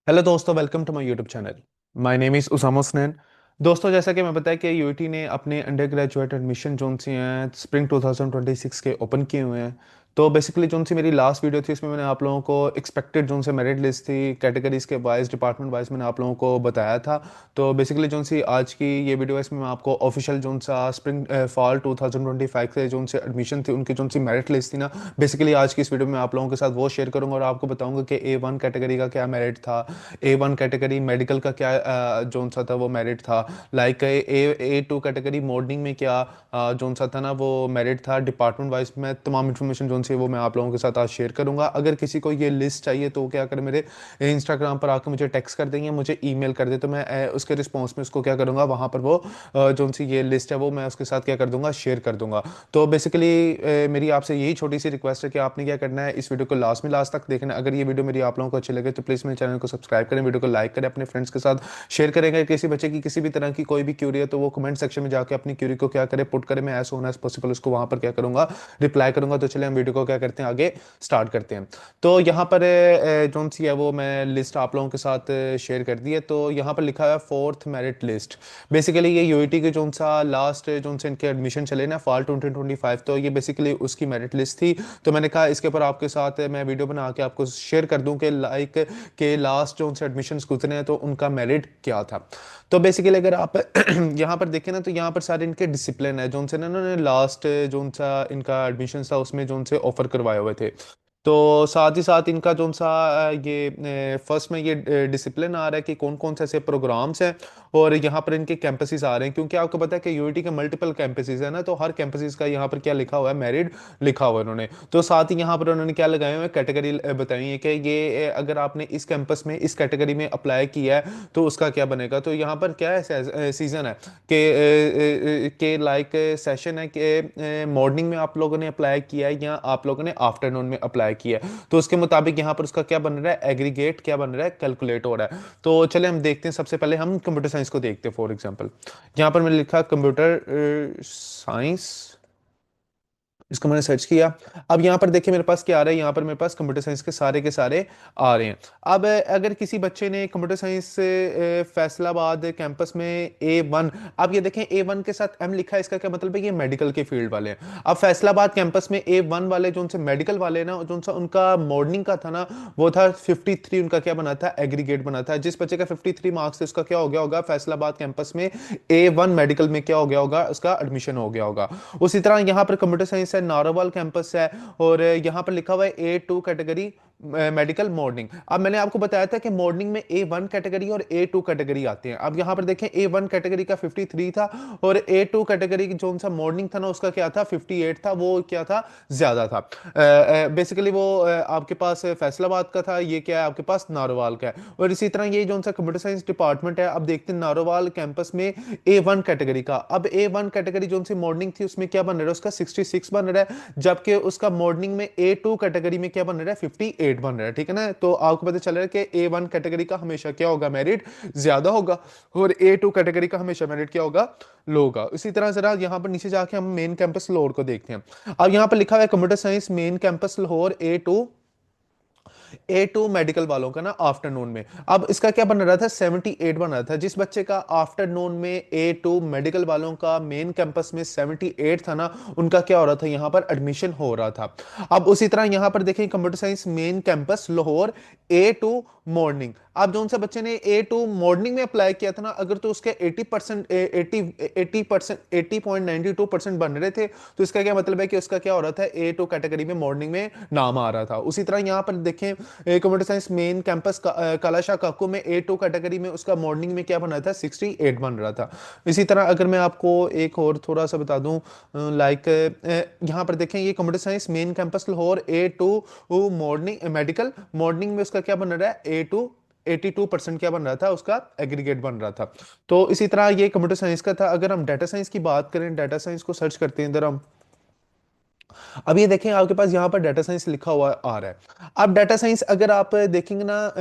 Hello दोस्तों, welcome to my YouTube channel. My name is Usama Hasnain. दोस्तों, जैसा कि मैं बताया कि यूआईटी ने अपने अंडर ग्रेजुएट एडमिशन जोन सी हैं स्प्रिंग 2026 के ओपन किए हुए हैं। तो बेसिकली जोन सी मेरी लास्ट वीडियो थी, इसमें मैंने आप लोगों को एक्सपेक्टेड जोन से मेरिट लिस्ट थी कैटेगरीज के वाइज, डिपार्टमेंट वाइज मैंने आप लोगों को बताया था। तो बेसिकली जोन सी आज की ये वीडियो है, इसमें मैं आपको ऑफिशियल जोन सा स्प्रिंग फॉल 2025 के जोन से एडमिशन थी उनकी जोन सी मेरिट लिस्ट थी ना, बेसिकली आज की इस वीडियो में आप लोगों के साथ वो शेयर करूंगा और आपको बताऊंगा कि A1 कैटेगरी का क्या मेरिट था, A1 कैटेगरी मेडिकल का क्या जोन सा था वो मेरिट था, लाइक A2 कैटेगरी मॉर्निंग में क्या जोन सा था ना वो मेरिट था। डिपार्टमेंट वाइज में तमाम इन्फॉर्मेशन जोन सी है वो मैं आप लोगों के साथ आज शेयर करूंगा। अगर किसी को ये लिस्ट चाहिए तो क्या करें, मेरे इंस्टाग्राम पर आकर मुझे टेक्स्ट कर देंगे, मुझे ईमेल कर दे, तो मैं उसके रिस्पॉन्स में उसको क्या करूंगा, वहाँ पर वो जोन सी ये लिस्ट है वो मैं उसके साथ क्या कर दूंगा, शेयर कर दूंगा। तो बेसिकली मेरी आपसे यही छोटी सी रिक्वेस्ट है कि आपने क्या करना है, इस वीडियो को लास्ट तक देखना है। अगर ये वीडियो मेरी आप लोगों को अच्छी लगे तो प्लीज़ मेरे चैनल को सब्सक्राइब करें, वीडियो को लाइक करें, अपने फ्रेंड्स के साथ शेयर करेंगे। किसी बच्चे की किसी भी तरह की कोई भी क्यूरी है तो वो कमेंट सेक्शन में जाकर अपनी क्यूरी को क्या करे, पुट करे, मैं एज सोन एज पॉसिबल उसको वहां पर क्या करूंगा, रिप्लाई करूंगा। तो चलिए हम वीडियो को क्या करते हैं, आगे स्टार्ट करते हैं। तो यहाँ पर जोन सी है वो मैं लिस्ट आप लोगों के साथ शेयर कर दी है। तो यहाँ पर लिखा है फोर्थ मेरिट लिस्ट। बेसिकली ये यूआईटी के जोन सा लास्ट जोन से इनके एडमिशन चले ना फॉल 2025, तो ये बेसिकली उसकी मेरिट लिस्ट थी। तो मैंने कहा इसके ऊपर आपके साथ मैं वीडियो बना के आपको शेयर कर दूं कि लाइक के लास्ट जो उनसे एडमिशन गुजरे हैं तो उनका मेरिट क्या था। तो बेसिकली अगर आप यहाँ पर देखें ना, तो यहाँ पर सारे इनके डिसिप्लिन है जो उनसे ना इन्होंने लास्ट जो उनसा इनका एडमिशन था उसमें जो उनसे ऑफर करवाए हुए थे। तो साथ ही साथ इनका जो सा ये फर्स्ट में ये डिसिप्लिन आ रहा है कि कौन कौन से ऐसे प्रोग्राम्स हैं और यहाँ पर इनके कैंपसेस आ रहे हैं, क्योंकि आपको पता है कि यूआईटी के मल्टीपल कैंपसेस है ना, तो हर कैंपसेस का यहाँ पर क्या लिखा हुआ है, मेरिट लिखा हुआ है उन्होंने। तो साथ ही यहाँ पर उन्होंने क्या लगाए हुए हैं, कैटेगरी बताई है कि ये अगर आपने इस कैंपस में इस कैटेगरी में अप्लाई किया है तो उसका क्या बनेगा। तो यहाँ पर क्या है, सीजन है कि लाइक सेशन है कि मॉर्निंग में आप लोगों ने अप्लाई किया है या आप लोगों ने आफ्टरनून में अप्लाई किया है, तो उसके मुताबिक यहाँ पर उसका क्या बन रहा है, एग्रीगेट क्या बन रहा है, कैलकुलेट हो रहा है। तो चले हम देखते हैं, सबसे पहले हम कंप्यूटर साइंस को देखते हैं। फॉर एग्जांपल यहाँ पर मैंने लिखा कंप्यूटर साइंस, इसको मैंने सर्च किया। अब यहाँ पर देखिए मेरे पास क्या आ रहा है, यहाँ पर मेरे पास कंप्यूटर साइंस के सारे आ रहे हैं। अब अगर किसी बच्चे ने कंप्यूटर साइंस से फैसलाबाद कैंपस में A1, अब ये देखें A1 के साथ M लिखा है, इसका क्या मतलब है, ये मेडिकल के फील्ड वाले हैं। अब फैसलाबाद कैंपस में A1 वाले जो उनसे मेडिकल वाले हैं ना, जो उनसा उनका मॉर्निंग का था ना, वो था 53, उनका क्या बना था, एग्रीगेट बना था। जिस बच्चे का 53 मार्क्स थे उसका क्या हो गया होगा, फैसलाबाद कैंपस में A1 मेडिकल में क्या हो गया होगा, उसका एडमिशन हो गया होगा। उसी तरह यहाँ पर कंप्यूटर साइंस है, नारोवाल कैंपस है, और यहाँ पर लिखा हुआ है A2 कैटेगरी मेडिकल मॉर्निंग। अब मैंने आपको बताया था कि मॉर्निंग में A1 कैटेगरी और A2 कैटेगरी आते हैं। अब यहाँ पर देखें A1 कैटेगरी का 53 था और A2 कैटेगरी की जो सा मॉर्निंग था ना उसका क्या था, 58 था, वो क्या था, ज्यादा था। बेसिकली वो आपके पास फैसलाबाद का था, ये क्या है आपके पास नारोवाल का है। और इसी तरह ये जो सा कंप्यूटर साइंस डिपार्टमेंट है, अब देखते हैं नारोवाल कैंपस में A1 कैटेगरी का। अब A1 कैटेगरी जो सी मॉर्निंग थी उसमें क्या बन रहा है, उसका 66 बन रहा है, जबकि उसका मॉर्निंग में A2 कैटेगरी में क्या बन रहा है, 58 बन रहा है। ठीक है ना, तो आपको पता चल रहा है कि A1 कैटेगरी का हमेशा क्या होगा, मेरिट ज्यादा होगा, और A2 कैटेगरी का हमेशा मेरिट क्या होगा, लो होगा। इसी तरह जरा यहाँ पर नीचे जाके हम मेन कैंपस लाहौर को देखते हैं। अब यहाँ पर लिखा हुआ है computer science main campus Lahore A2 medical वालों का ना आफ्टरनून में। अब इसका क्या बन रहा था, 78 बन रहा था। जिस बच्चे का आफ्टरनून में A2 मेडिकल वालों का मेन कैंपस में 78 था ना, उनका क्या हो रहा था, यहां पर एडमिशन हो रहा था। अब उसी तरह यहां पर देखें computer science main campus Lahore A2 morning. अब जो उनसे बच्चे ने A2 मॉर्निंग में अप्लाई किया था ना, अगर तो उसके 80% 80% 80.92% बन रहे थे, तो इसका क्या मतलब है कि उसका क्या हो रहा था, A2 कैटेगरी में मॉर्निंग में नाम आ रहा था। उसी तरह यहां पर देखें computer science main campus Kalashah काकू में A2 कैटेगरी में उसका मॉर्निंग में क्या बन रहा था, 68 बन रहा था। इसी तरह अगर मैं आपको एक और थोड़ा सा बता दूं, लाइक यहां पर देखें ये computer science main campus Lahore A2 morning medical morning में उसका क्या बन रहा है, A2 82% क्या बन रहा था, उसका एग्रीगेट बन रहा था। तो इसी तरह ये कंप्यूटर साइंस का था। अगर हम डाटा साइंस की बात करें, डाटा साइंस को सर्च करते हैं इधर हम, अब ये देखें आपके पास यहाँ पर डाटा साइंस लिखा हुआ आ रहा है। अब डाटा साइंस अगर आप देखेंगे ना,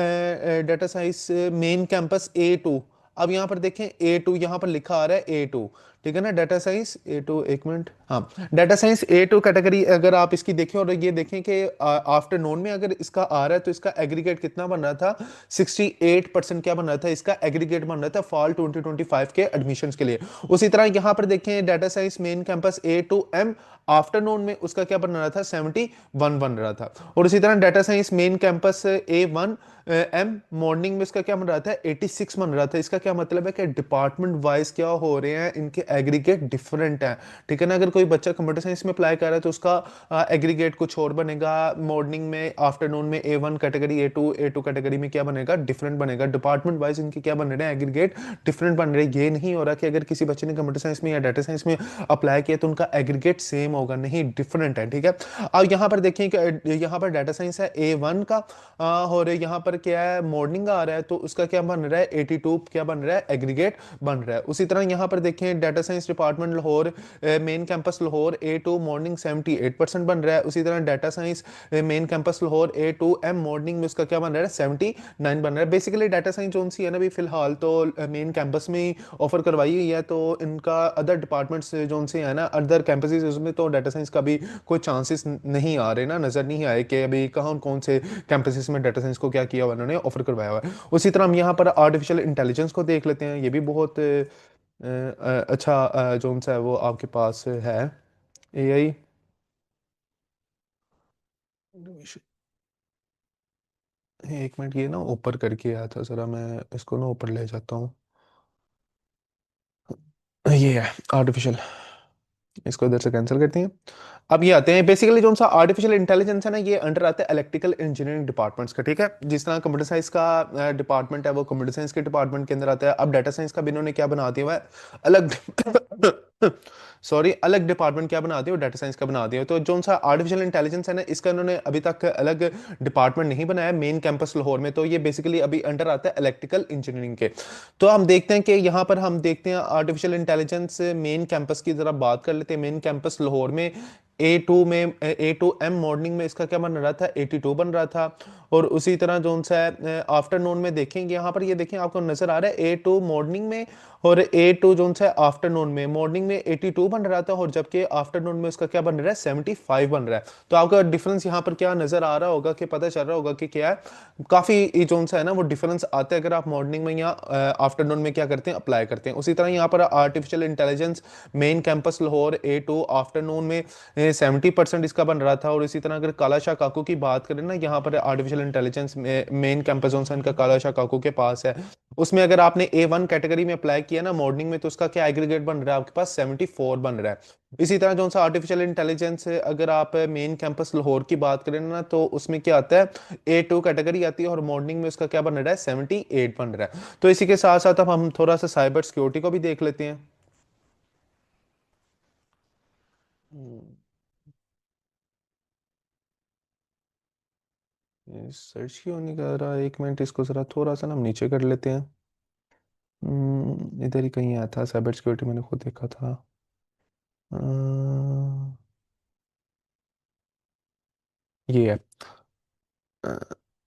data science main campus A2, अब यहाँ पर देखें A2 यहाँ पर लिखा आ रहा है A2। ठीक है ना। डाटा साइंस A2, एक मिनट, हाँ, डाटा साइंस A2 कैटेगरी अगर आप इसकी देखें और ये देखें कि आफ्टरनून में अगर इसका आ रहा है तो इसका एग्रीगेट कितना बन रहा था, 68% क्या बन रहा था, इसका एग्रीगेट बन रहा था फॉल 2025 के एडमिशन्स के लिए। उसी तरह यहां पर देखें data science main campus A2M, afternoon में उसका क्या बन रहा था, 71 बन रहा था। और इसी तरह data science main campus A1M, morning में इसका क्या बन रहा था, 86 बन रहा था। इसका क्या मतलब है कि डिपार्टमेंट वाइज क्या हो रहे हैं, इनके एग्रीगेट डिफरेंट है। ठीक है ना। अगर कोई बच्चा कंप्यूटर साइंस में अप्लाई कर रहा है तो उसका एग्रीगेट कुछ और बनेगा, मॉर्निंग में, आफ्टरनून में A1 कैटेगरी, A2 कैटेगरी में क्या बनेगा, डिफरेंट बनेगा। डिपार्टमेंट वाइज इनके क्या बन रहे हैं, एग्रीगेट डिफरेंट बन रहे हैं। ये नहीं हो रहा कि अगर किसी बच्चे ने कंप्यूटर साइंस में या डाटा साइंस में अप्लाई किया तो उनका एग्रीगेट सेम होगा, नहीं, डिफरेंट है। ठीक है। अब यहाँ पर देखिए कि यहाँ पर डाटा साइंस है A1 का, और यहाँ पर क्या है, मॉर्निंग आ रहा है तो उसका क्या बन रहा है, 82 क्या बन रहा है, एग्रीगेट बन रहा है। उसी तरह यहाँ पर देखें data science department Lahore main campus Lahore A2 morning 78% बन रहा है। उसी तरह data science main campus Lahore A2M morning में उसका क्या बन रहा है, 79 बन रहा है। बेसिकली डाटा साइंस जो सी है ना भी फिलहाल तो मेन कैंपस में ही ऑफर करवाई हुई है, तो इनका अदर डिपार्टमेंट्स जो से है ना, अदर कैंपसेस उसमें तो डाटा साइंस का भी कोई चांसेस नहीं आ रहे ना, नजर नहीं आए कि अभी कहाँ कौन से कैंपसेस में डाटा साइंस को क्या किया हुआ उन्होंने ऑफर करवाया हुआ है। उसी तरह हम यहाँ पर आर्टिफिशियल इंटेलिजेंस को देख लेते हैं। ये भी बहुत अच्छा जो सा है वो आपके पास है, AI। एक मिनट, ये ना ऊपर करके आया था, जरा मैं इसको ना ऊपर ले जाता हूँ। ये है आर्टिफिशियल, इसको इधर से कैंसिल करते हैं। अब ये आते हैं बेसिकली जो सा आर्टिफिशियल इंटेलिजेंस है ना, ये अंडर आता है इलेक्ट्रिकल इंजीनियरिंग डिपार्टमेंट्स का। ठीक है। जिस तरह कंप्यूटर साइंस का डिपार्टमेंट है वो कंप्यूटर साइंस के डिपार्टमेंट के अंदर आता है। अब डाटा साइंस का भी इन्होंने क्या बना दिया हुआ है, अलग सॉरी, अलग डिपार्टमेंट क्या बना दिया, डाटा साइंस का बना दिया। तो जो सा आर्टिफिशियल इंटेलिजेंस है ना, इसका इन्होंने अभी तक अलग डिपार्टमेंट नहीं बनाया मेन कैंपस लाहौर में, तो ये बेसिकली अभी अंडर आता है इलेक्ट्रिकल इंजीनियरिंग के। तो हम देखते हैं कि यहाँ पर हम देखते हैं आर्टिफिशियल इंटेलिजेंस मेन कैंपस की जरा बात कर लेते हैं। मेन कैंपस लाहौर में A2M मॉर्निंग में इसका क्या बन रहा था, 82 बन रहा था। और उसी तरह जो सा है आफ्टरनून में देखेंगे, यहाँ पर ये देखें आपको नजर आ रहा है A2 मॉर्निंग में, और A2 जो सा है आफ्टरनून में, मॉर्निंग में 82 बन रहा था और जबकि आफ्टरनून में उसका क्या बन रहा है, 75 बन रहा है। तो आपका डिफरेंस यहाँ पर क्या नजर आ रहा होगा, कि पता चल रहा होगा कि क्या है, काफी जो सा है ना वो डिफरेंस आता है अगर आप मॉर्निंग में या आफ्टरनून में क्या करते हैं, अप्लाई करते हैं। उसी तरह यहाँ पर artificial intelligence main campus Lahore A2 afternoon में 70% इसका बन रहा था। और इसी तरह अगर काला शाह काकू की बात करें ना, यहाँ पर आर्टिफिशियल इंटेलिजेंस मेन कैंपस जो इनका काला शाह काकू के पास है, उसमें अगर आपने A1 कैटेगरी में अप्लाई किया ना मॉर्निंग में, तो उसका क्या एग्रीगेट बन रहा है आपके पास, 74 बन रहा है। इसी तरह जो सा आर्टिफिशियल इंटेलिजेंस अगर आप मेन कैंपस लाहौर की बात करें ना, तो उसमें क्या आता है, A2 कैटेगरी आती है और मॉर्निंग में उसका क्या बन रहा है, 78 बन रहा है। तो इसी के साथ साथ अब हम थोड़ा सा साइबर सिक्योरिटी को भी देख लेते हैं। हम्म, ये सर्च क्यों नहीं कर रहा, एक मिनट, इसको जरा थोड़ा सा ना हम नीचे कर लेते हैं। इधर ही कहीं आया था साइबर सिक्योरिटी, मैंने खुद देखा था। ये है, अ,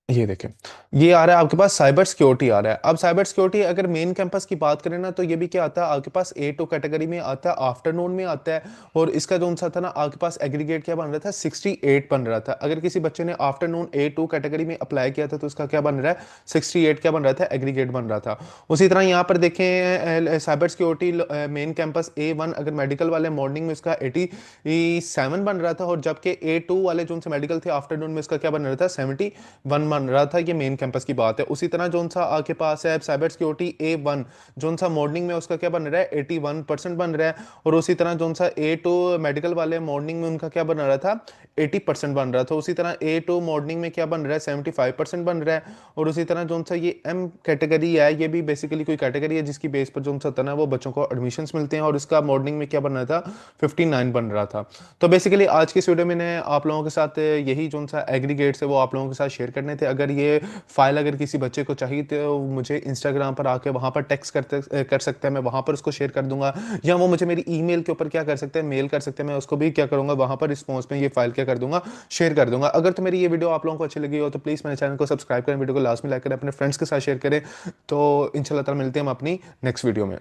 ये देखें, ये आ रहा है आपके पास साइबर सिक्योरिटी आ रहा है। अब साइबर सिक्योरिटी अगर मेन कैंपस की बात करें ना, तो ये भी क्या आता है आपके पास, A2 कैटेगरी में आता है, आफ्टरनून में आता है। और इसका जो सा था ना आपके पास एग्रीगेट क्या बन रहा था, 68 बन रहा था। अगर किसी बच्चे ने आफ्टरनून A2 कैटेगरी में अप्लाई किया था तो उसका क्या बन रहा है, 68 क्या बन रहा था, एग्रीगेट बन रहा था। उसी तरह यहाँ पर देखें cyber security main campus A1 अगर मेडिकल वाले मॉर्निंग में उसका 87 बन रहा था, और जबकि A2 वाले जो से मेडिकल थे आफ्टरनून में उसका क्या बन रहा था, 71 बन रहा था। ये मेन कैंपस की बात है। उसी तरह जो सा आपके पास है साइबर सिक्योरिटी A1, जो सा मॉर्निंग में उसका क्या बन रहा है, 81% बन रहा है। और उसी तरह जो सा A2 मेडिकल वाले मॉर्निंग में उनका क्या बन रहा था, 80% बन रहा था। उसी तरह A2 मॉर्निंग में क्या बन रहा है, 75% बन रहा है। और उसी तरह जो सा ये M कैटेगरी है, ये भी बेसिकली कोई कैटेगरी है जिसकी बेस पर जो सा था ना वो बच्चों को एडमिशंस मिलते हैं, और इसका मॉर्निंग में क्या बन रहा था, 59 बन रहा था। तो बेसिकली आज की इस वीडियो में मैंने आप लोगों के साथ यही जो सा एग्रीगेट्स है वो आप लोगों के साथ शेयर करने थे। अगर ये फाइल अगर किसी बच्चे को चाहिए तो मुझे इंस्टाग्राम पर आके वहाँ पर टेक्स्ट कर सकते हैं, मैं वहाँ पर उसको शेयर कर दूंगा। या वो मुझे मेरी ईमेल के ऊपर क्या कर सकते हैं, मेल कर सकते हैं, मैं उसको भी क्या करूँगा, वहाँ पर रिस्पॉन्स में ये फाइल क्या कर दूंगा, शेयर कर दूंगा। अगर तो मेरी ये वीडियो आप लोगों को अच्छी लगी हो तो प्लीज़ मेरे चैनल को सब्सक्राइब करें, वीडियो को लास्ट में लाइक करें, अपने फ्रेंड्स के साथ शेयर करें। तो इंशाल्लाह ताला मिलते हैं हम अपनी नेक्स्ट वीडियो में।